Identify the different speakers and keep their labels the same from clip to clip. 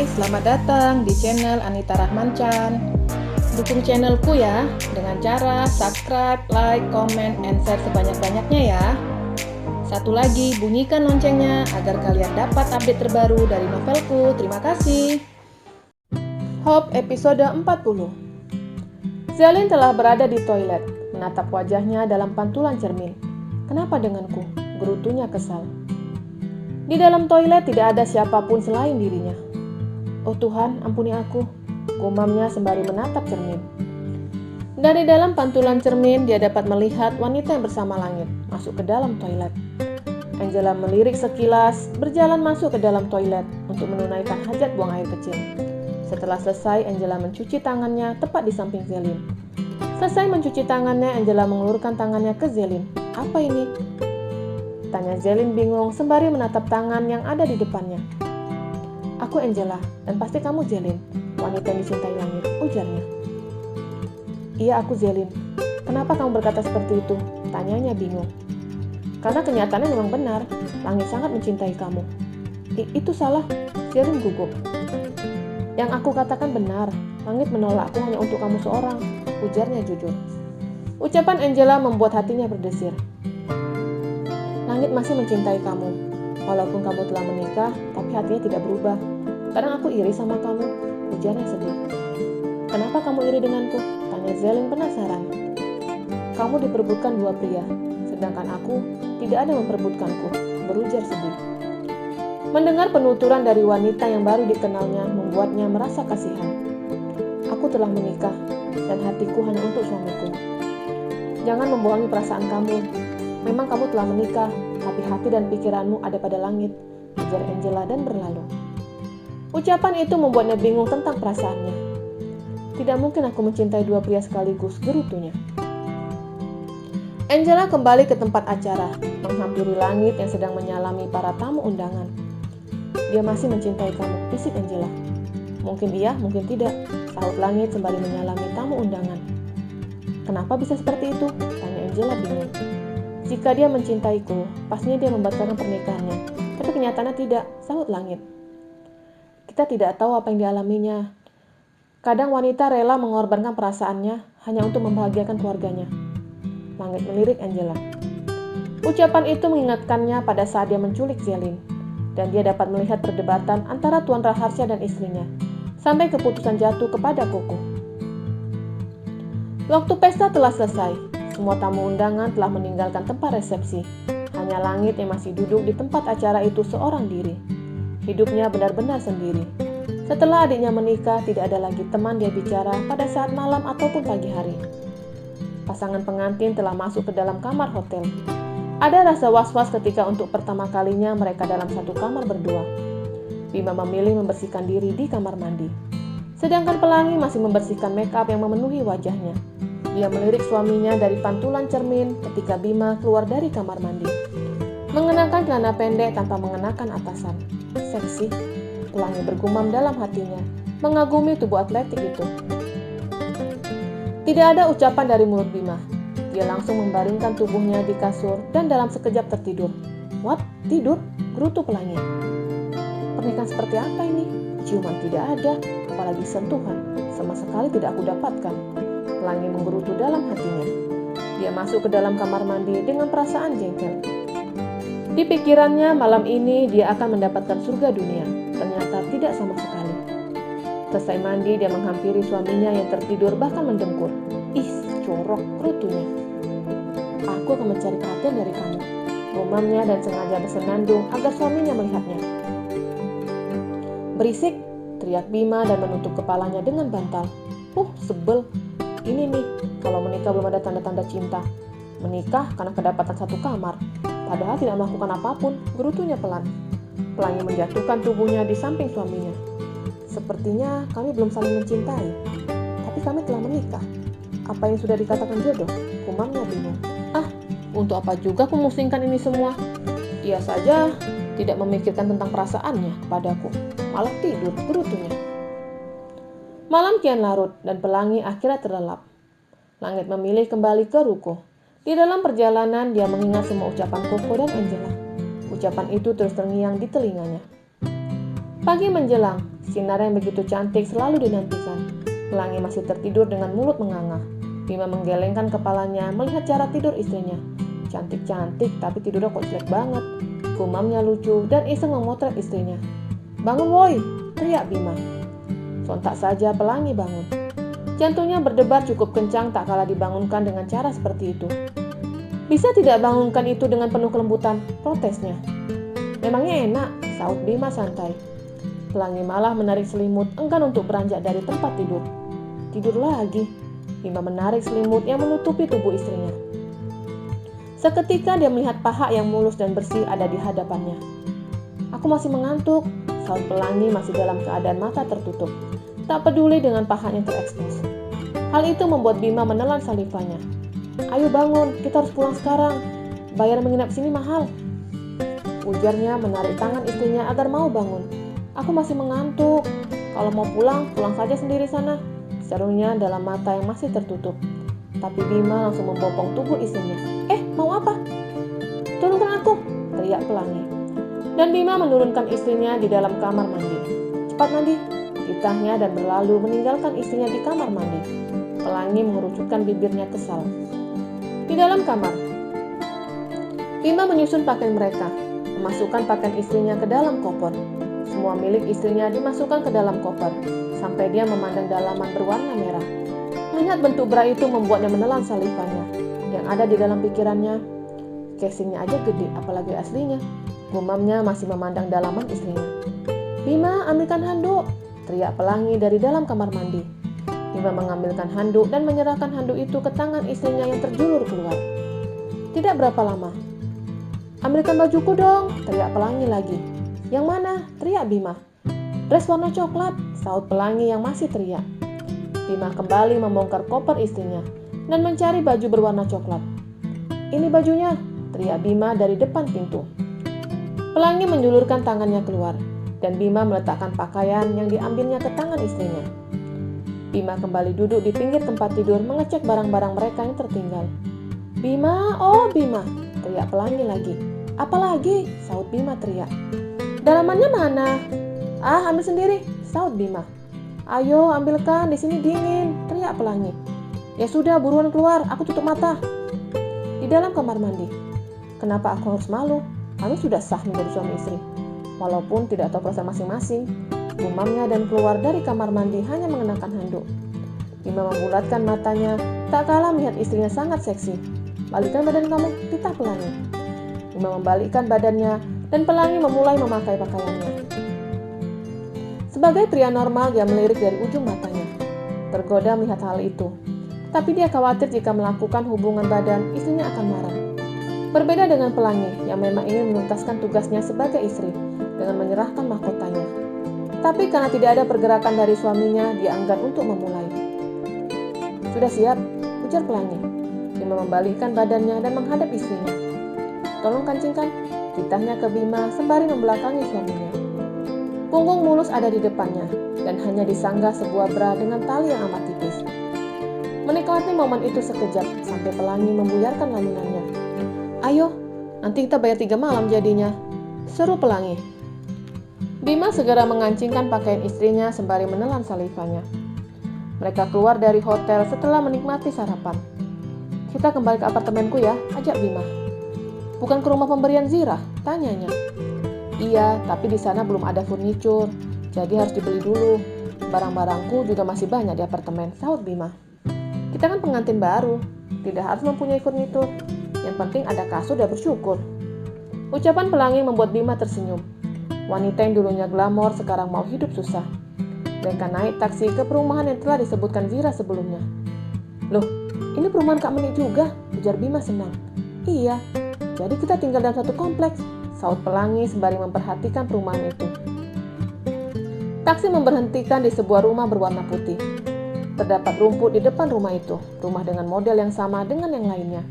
Speaker 1: Hai, selamat datang di channel Anita Rahmanchan. Dukung channelku ya dengan cara subscribe, like, comment, and share sebanyak-banyaknya ya. Satu lagi, bunyikan loncengnya agar kalian dapat update terbaru dari novelku. Terima kasih. Hope episode 40. Zelin telah berada di toilet, menatap wajahnya dalam pantulan cermin. Kenapa denganku? Gerutunya kesal. Di dalam toilet tidak ada siapapun selain dirinya. Oh Tuhan, ampuni aku, gumamnya sembari menatap cermin. Dari dalam pantulan cermin, dia dapat melihat wanita yang bersama langit masuk ke dalam toilet. Angela melirik sekilas, berjalan masuk ke dalam toilet untuk menunaikan hajat buang air kecil. Setelah selesai, Angela mencuci tangannya tepat di samping Zelin. Selesai mencuci tangannya, Angela mengulurkan tangannya ke Zelin. Apa ini? Tanya Zelin bingung sembari menatap tangan yang ada di depannya. Aku Angela, dan pasti kamu Zelin, wanita yang dicintai langit, ujarnya. Iya, aku Zelin. Kenapa kamu berkata seperti itu? Tanyanya bingung. Karena kenyataannya memang benar, langit sangat mencintai kamu. Itu salah, Zelin gugup. Yang aku katakan benar, langit menolakku hanya untuk kamu seorang, ujarnya jujur. Ucapan Angela membuat hatinya berdesir. Langit masih mencintai kamu. Walaupun kamu telah menikah, tapi hatinya tidak berubah. Kadang aku iri sama kamu, ujarnya sedih. Kenapa kamu iri denganku? Tanya Zelin penasaran. Kamu diperebutkan dua pria, sedangkan aku tidak ada yang memperebutkanku, berujar sedih. Mendengar penuturan dari wanita yang baru dikenalnya membuatnya merasa kasihan. Aku telah menikah, dan hatiku hanya untuk suamiku. Jangan membohongi perasaan kamu. Memang kamu telah menikah, tapi hati dan pikiranmu ada pada langit, ujar Angela dan berlalu. Ucapan itu membuatnya bingung tentang perasaannya. Tidak mungkin aku mencintai dua pria sekaligus, gerutunya. Angela kembali ke tempat acara, menghampiri langit yang sedang menyalami para tamu undangan. Dia masih mencintai kamu, bisik Angela. Mungkin iya, mungkin tidak, sahut langit sembari menyalami tamu undangan. Kenapa bisa seperti itu? Tanya Angela bingung. Jika dia mencintaiku, pastinya dia membatalkan pernikahannya. Tapi kenyataannya tidak, sahut langit. Kita tidak tahu apa yang dialaminya. Kadang wanita rela mengorbankan perasaannya hanya untuk membahagiakan keluarganya. Langit melirik Angela. Ucapan itu mengingatkannya pada saat dia menculik Zelin. Dan dia dapat melihat perdebatan antara Tuan Raharsha dan istrinya. Sampai keputusan jatuh kepada Koko. Waktu pesta telah selesai. Semua tamu undangan telah meninggalkan tempat resepsi. Hanya langit yang masih duduk di tempat acara itu seorang diri. Hidupnya benar-benar sendiri. Setelah adiknya menikah, tidak ada lagi teman dia bicara pada saat malam ataupun pagi hari. Pasangan pengantin telah masuk ke dalam kamar hotel. Ada rasa was-was ketika untuk pertama kalinya mereka dalam satu kamar berdua. Bima memilih membersihkan diri di kamar mandi. Sedangkan Pelangi masih membersihkan make up yang memenuhi wajahnya. Dia melirik suaminya dari pantulan cermin ketika Bima keluar dari kamar mandi. Mengenakan celana pendek tanpa mengenakan atasan. Seksi, Pelangi bergumam dalam hatinya, mengagumi tubuh atletik itu. Tidak ada ucapan dari mulut Bima. Dia langsung membaringkan tubuhnya di kasur dan dalam sekejap tertidur. What? Tidur? Gerutu Pelangi. Pernikahan seperti apa ini? Ciuman tidak ada, apalagi sentuhan. Sama sekali tidak aku dapatkan. Pelangi menggerutu dalam hatinya. Dia masuk ke dalam kamar mandi dengan perasaan jengkel. Di pikirannya malam ini dia akan mendapatkan surga dunia. Ternyata tidak sama sekali. Selesai mandi dia menghampiri suaminya yang tertidur bahkan mendengkur. Ih, corok, gerutunya. Aku akan mencari perhatian dari kamu, gumamnya dan sengaja bersenandung agar suaminya melihatnya. Berisik, teriak Bima dan menutup kepalanya dengan bantal. Sebel. Ini nih, kalau menikah belum ada tanda-tanda cinta. Menikah karena kedapatan satu kamar, padahal tidak melakukan apapun, gerutunya pelan. Pelangi menjatuhkan tubuhnya di samping suaminya. Sepertinya kami belum saling mencintai, tapi kami telah menikah. Apa yang sudah dikatakan jodoh? Gumamnya bingung. Untuk apa juga aku memusingkan ini semua? Ia saja tidak memikirkan tentang perasaannya kepadaku, malah tidur, gerutunya. Malam kian larut dan Pelangi akhirnya terlelap. Langit memilih kembali ke ruko. Di dalam perjalanan dia mengingat semua ucapan Koko dan Angela. Ucapan itu terus terngiang di telinganya. Pagi menjelang, Sinar yang begitu cantik selalu dinantikan. Pelangi masih tertidur dengan mulut menganga. Bima menggelengkan kepalanya melihat cara tidur istrinya. Cantik-cantik tapi tidurnya kok jelek banget. Gumamnya lucu dan iseng memotret istrinya. "Bangun woi!" teriak Bima. Sontak saja Pelangi bangun. Jantungnya berdebar cukup kencang tak kalah dibangunkan dengan cara seperti itu. "Bisa tidak bangunkan itu dengan penuh kelembutan?" protesnya. "Memangnya enak?" saut Bima santai. Pelangi malah menarik selimut enggan untuk beranjak dari tempat tidur. Tidur lagi. Bima menarik selimut yang menutupi tubuh istrinya. Seketika dia melihat paha yang mulus dan bersih ada di hadapannya. "Aku masih mengantuk," saut Pelangi masih dalam keadaan mata tertutup, tak peduli dengan pahanya terekspos. Hal itu membuat Bima menelan salivanya. "Ayo bangun, kita harus pulang sekarang. Bayar menginap sini mahal," ujarnya menarik tangan istrinya agar mau bangun. "Aku masih mengantuk. Kalau mau pulang, pulang saja sendiri sana," serunya dalam mata yang masih tertutup. Tapi Bima langsung membopong tubuh istrinya. Mau apa?" "Turunkan aku," teriak Pelangi. Dan Bima menurunkan istrinya di dalam kamar mandi. "Cepat mandi," titahnya dan berlalu meninggalkan istrinya di kamar mandi. Pelangi mengerucutkan bibirnya kesal. Di dalam kamar, Bima menyusun pakaian mereka, memasukkan pakaian istrinya ke dalam koper. Semua milik istrinya dimasukkan ke dalam koper, sampai dia memandang dalaman berwarna merah. Melihat bentuk bra itu membuatnya menelan salivanya. Yang ada di dalam pikirannya, casingnya aja gede, apalagi aslinya. Gumamnya masih memandang dalaman istrinya. "Bima, ambilkan handuk," teriak Pelangi dari dalam kamar mandi. Bima mengambilkan handuk dan menyerahkan handuk itu ke tangan istrinya yang terjulur keluar. Tidak berapa lama. "Ambilkan bajuku dong," teriak Pelangi lagi. "Yang mana?" teriak Bima. "Dress warna coklat," saut Pelangi yang masih teriak. Bima kembali membongkar koper istrinya dan mencari baju berwarna coklat. "Ini bajunya," teriak Bima dari depan pintu. Pelangi menjulurkan tangannya keluar, dan Bima meletakkan pakaian yang diambilnya ke tangan istrinya. Bima kembali duduk di pinggir tempat tidur mengecek barang-barang mereka yang tertinggal. "Bima, oh Bima," teriak Pelangi lagi. "Apa lagi?" saut Bima teriak. "Dalamannya mana?" "Ah, ambil sendiri," saut Bima. "Ayo, ambilkan, di sini dingin," teriak Pelangi. "Ya sudah, buruan keluar, aku tutup mata." Di dalam kamar mandi. "Kenapa aku harus malu? Kami sudah sah menjadi suami istri. Walaupun tidak tahu perasaan masing-masing," gumamnya dan keluar dari kamar mandi hanya mengenakan handuk. Bima membulatkan matanya, tak kalah melihat istrinya sangat seksi. "Balikkan badan kamu," titah Pelangi. Bima membalikkan badannya dan Pelangi memulai memakai pakaiannya. Sebagai pria normal, dia melirik dari ujung matanya. Tergoda melihat hal itu. Tapi dia khawatir jika melakukan hubungan badan, istrinya akan marah. Berbeda dengan Pelangi yang memang ingin menuntaskan tugasnya sebagai istri dengan menyerahkan mahkotanya. Tapi karena tidak ada pergerakan dari suaminya, dia enggan untuk memulai. "Sudah siap?" ujar Pelangi. Bima membalikkan badannya dan menghadap istrinya. "Tolong kancingkan," titahnya ke Bima sembari membelakangi suaminya. Punggung mulus ada di depannya dan hanya disanggah sebuah bra dengan tali yang amat tipis. Menikmati momen itu sekejap sampai Pelangi membuyarkan lalunannya. "Ayo, nanti kita bayar 3 malam jadinya," seru Pelangi. Bima segera mengancingkan pakaian istrinya sembari menelan salivanya. Mereka keluar dari hotel setelah menikmati sarapan. "Kita kembali ke apartemenku ya," ajak Bima. "Bukan ke rumah pemberian Zirah?" tanyanya. "Iya, tapi di sana belum ada furnitur, jadi harus dibeli dulu. Barang-barangku juga masih banyak di apartemen," saut Bima. "Kita kan pengantin baru, tidak harus mempunyai furnitur. Yang penting ada kasur dan bersyukur." Ucapan Pelangi membuat Bima tersenyum. Wanita yang dulunya glamor sekarang mau hidup susah. Mereka naik taksi ke perumahan yang telah disebutkan Zira sebelumnya. "Loh, ini perumahan Kak Menik juga," ujar Bima senang. "Iya, jadi kita tinggal dalam satu kompleks," saut Pelangi sembari memperhatikan perumahan itu. Taksi memberhentikan di sebuah rumah berwarna putih. Terdapat rumput di depan rumah itu, rumah dengan model yang sama dengan yang lainnya.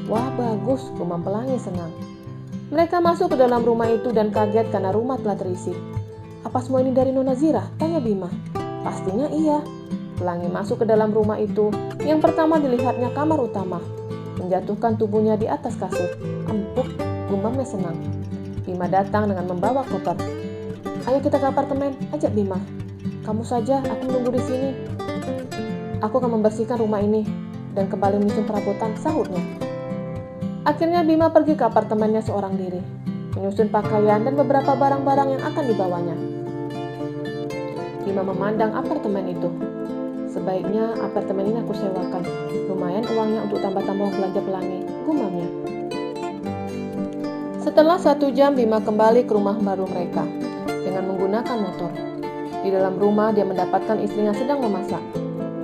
Speaker 1: "Wah, bagus," gumam Pelangi senang. Mereka masuk ke dalam rumah itu dan kaget karena rumah telah terisi. "Apa semua ini dari Nona Zirah?" tanya Bima. "Pastinya iya." Pelangi masuk ke dalam rumah itu. Yang pertama dilihatnya kamar utama. Menjatuhkan tubuhnya di atas kasur. "Empuk," gumamnya senang. Bima datang dengan membawa koper. Ayo kita ke apartemen, ajak Bima. Kamu saja, aku menunggu di sini. Aku akan membersihkan rumah ini dan kembali menyusun perabotan, sahutnya. Akhirnya Bima pergi ke apartemennya seorang diri, menyusun pakaian dan beberapa barang-barang yang akan dibawanya. Bima memandang apartemen itu. Sebaiknya apartemen ini aku sewakan. Lumayan uangnya untuk tambah-tambah belanja Pelangi, gumamnya. Setelah 1 jam, Bima kembali ke rumah baru mereka dengan menggunakan motor. Di dalam rumah, dia mendapatkan istrinya sedang memasak.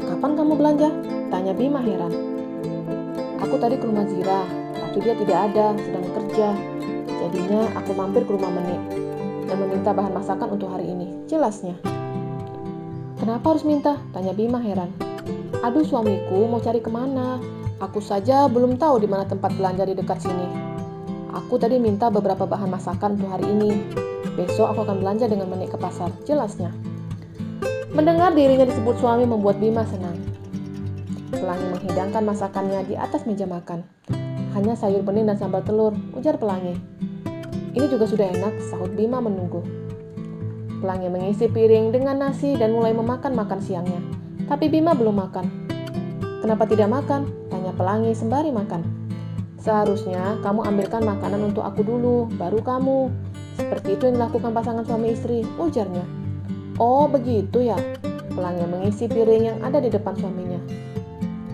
Speaker 1: "Kapan kamu belanja?" tanya Bima heran. "Aku tadi ke rumah Zira, tapi dia tidak ada, sedang bekerja. Jadinya aku mampir ke rumah Menik dan meminta bahan masakan untuk hari ini," jelasnya. "Kenapa harus minta?" tanya Bima heran. "Aduh, suamiku mau cari kemana? Aku saja belum tahu di mana tempat belanja di dekat sini. Aku tadi minta beberapa bahan masakan untuk hari ini. Besok aku akan belanja dengan Menik ke pasar," jelasnya. Mendengar dirinya disebut suami membuat Bima senang. Pelangi menghidangkan masakannya di atas meja makan. "Hanya sayur bening dan sambal telur," ujar Pelangi. "Ini juga sudah enak," sahut Bima menunggu. Pelangi mengisi piring dengan nasi dan mulai memakan makan siangnya. Tapi Bima belum makan. "Kenapa tidak makan?" tanya Pelangi sembari makan. "Seharusnya kamu ambilkan makanan untuk aku dulu, baru kamu. Seperti itu yang dilakukan pasangan suami istri," ujarnya. "Oh, begitu ya." Pelangi mengisi piring yang ada di depan suaminya.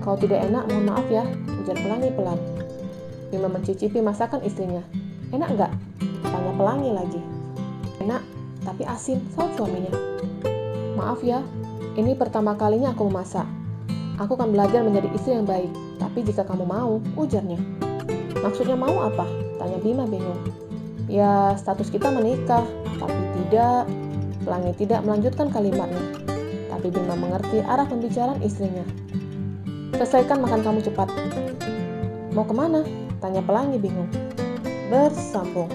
Speaker 1: "Kalau tidak enak, mohon maaf ya," ujar Pelangi pelan. Bima mencicipi masakan istrinya. "Enak enggak?" tanya Pelangi lagi. "Enak, tapi asin," sahut suaminya. "Maaf ya, ini pertama kalinya aku memasak. Aku akan belajar menjadi istri yang baik, tapi jika kamu mau," ujarnya. "Maksudnya mau apa?" tanya Bima bingung. "Ya, status kita menikah, tapi tidak." Pelangi tidak melanjutkan kalimatnya. Tapi Bima mengerti arah pembicaraan istrinya. "Selesaikan makan kamu cepat." "Mau kemana?" tanya Pelangi bingung. "Bersambung."